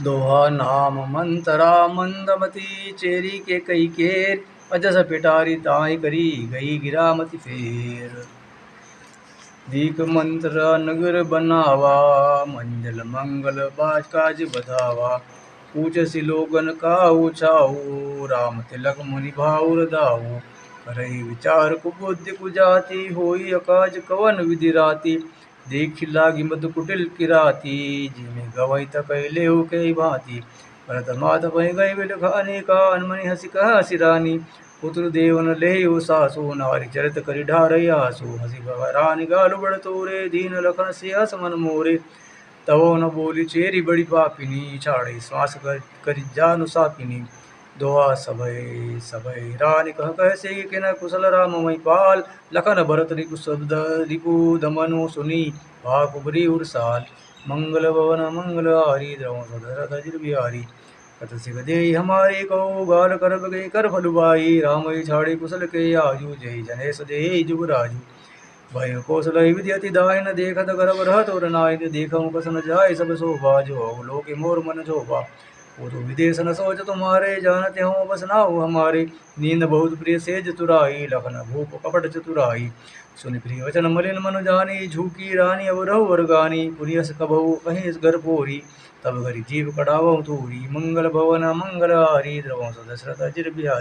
दोहा नाम मंतरा मंदमती चेरी के कई केर अजस पिटारी ताई करी गई गिरामती फेर। दीक मंत्र नगर बनावा मंजल मंगल बाज काज बधावा। पूछ सिलोगन का उछाऊ राम तिलक मुनि भाउर दाऊ। करई विचार कुबुद्धि कुजाति होई अकाज कवन विधि राती। देखी लागी मधु कुटिल किराती जिमे गवई तकैले हो कई भांति। भरत मात बहि गई बिलखानी का अनमनी हसी कह हसी रानी। पुत्र देवन ले सासु नारी चरित करि ढारई आसु। हसी रानी गालु बड़ तोरे दीन लखन से हस मन मोरे। तवो न बोली चेरी बड़ी पापिनी छाड़े श्वास करि जानु सापिनी। दोहा सभय सभय रानी कह कैसे कि न कुशल राम मई पाल। लखन भरत रिपु दमनु सुनी भाकुबरी उरसाल। मंगल भवन मंगल हारी द्रवं दशरथ अजिर बिहारी। कत सिख देहि हमारे कहो गाल कर गए कर फलुबाई। राम छाड़े कुशल के आजू जय जनेश देहि जुगराजू। भय कौशल विधि अति दायन देखत गर्भ रहत और नायन। देखहु कसन जाय सब शोभा जो लोके मोर मन शोभा। वो तो विदेश न सोच तुम्हारे जानते हो बस नाउ हमारे। नींद बहुत प्रिय सेज तुराई लखन भूप कपट चतुराई। सुनि प्रिय वचन मलिन मनु जानी झूकी रानी अब रहु वरगानी। पुनियस कबहु कहीं घर पोरी तब घरी जीव कढ़ावहु तूरी। मंगल भवन मंगल हारी द्रवं दशरथ अजिर बिहारी।